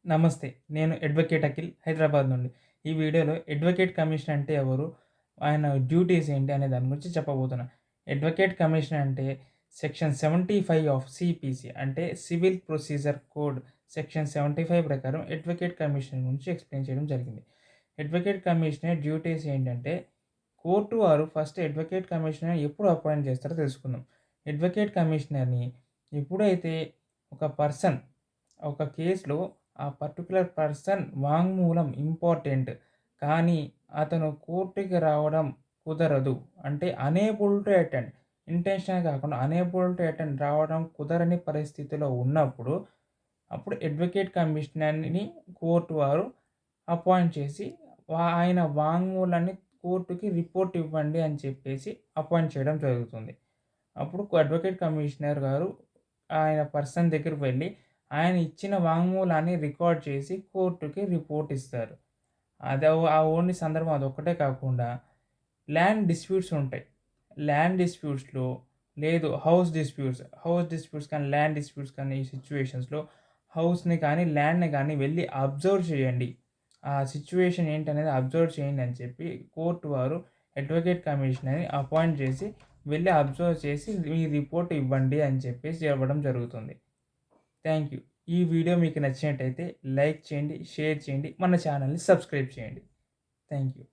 నమస్తే. నేను అడ్వకేట్ అఖిల్ హైదరాబాద్ నుండి. ఈ వీడియోలో అడ్వకేట్ కమిషన్ అంటే ఎవరు? ఆయన డ్యూటీస్ ఏంటి? అనే దాని గురించి చెప్పబోతున్నా. అడ్వకేట్ కమిషన్ అంటే సెక్షన్ 75 ఆఫ్ సీపీసీ అంటే సివిల్ ప్రొసీజర్ కోడ్ సెక్షన్ 75 ప్రకారం అడ్వకేట్ కమిషన్ గురించి ఎక్స్‌ప్లెయిన్ చేయడం జరిగింది. అడ్వకేట్ కమిషనర్ డ్యూటీస్ ఏంటంటే కోర్టు వారు ఫస్ట్ అడ్వకేట్ కమిషనర్ ఎప్పుడు అపాయింట్ చేస్తారో తెలుసుకుందాం. అడ్వకేట్ కమిషనర్‌ని ఎప్పుడైతే ఒక పర్సన్ ఒక కేస్‌లో ఆ పర్టిక్యులర్ పర్సన్ వాంగ్మూలం ఇంపార్టెంట్. కానీ అతను కోర్ట్‌కి రావడం కుదరదు. అంటే అనేబుల్ టు అటెండ్. ఇంటెన్షనల్ కాకుండా అనేబుల్ టు అటెండ్ రావడం కుదరని పరిస్థితిలో ఉన్నప్పుడు, అప్పుడు అడ్వకేట్ కమిషనర్‌ని కోర్ట్ వారు అపాయింట్ చేసి ఆయన వాంగ్మూలాన్ని కోర్ట్‌కి రిపోర్ట్ ఇవ్వండి అని చెప్పేసి అపాయింట్ చేయడం జరుగుతుంది. అప్పుడు అడ్వకేట్ కమిషనర్ గారు ఆయన పర్సన్ దగ్గరికి వెళ్లి ఆయన ఇచ్చిన వాంగ్మూలాన్ని రికార్డ్ చేసి కోర్ట్‌కి రిపోర్ట్ ఇస్తారు. ఆ ఓన్లీ సందర్భం అదొక్కటే కాకుండా ల్యాండ్ డిస్ప్యూట్స్ ఉంటాయి. ల్యాండ్ డిస్ప్యూట్స్‌లో లేదు హౌస్ డిస్ప్యూట్స్ కానీ, ల్యాండ్ డిస్ప్యూట్స్ కానీ ఈ సిట్యుయేషన్స్‌లో హౌస్‌ని కానీ, ల్యాండ్‌ని కానీ వెళ్లి అబ్జర్వ్ చేయండి. ఆ సిట్యుయేషన్ ఏంటనేది అబ్జర్వ్ చేయండి అని చెప్పి కోర్ట్ వారు అడ్వకేట్ కమిషనర్‌ని అపాయింట్ చేసి వెళ్లి అబ్జర్వ్ చేసి మీ రిపోర్ట్ ఇవ్వండి అని చెప్పేసి చెప్పడం జరుగుతుంది. Thank you. ఈ వీడియో మీకు నచ్చినట్టయితే లైక్ చేయండి, షేర్ చేయండి, మన ఛానల్‌ని సబ్స్క్రైబ్ చేయండి. Thank you.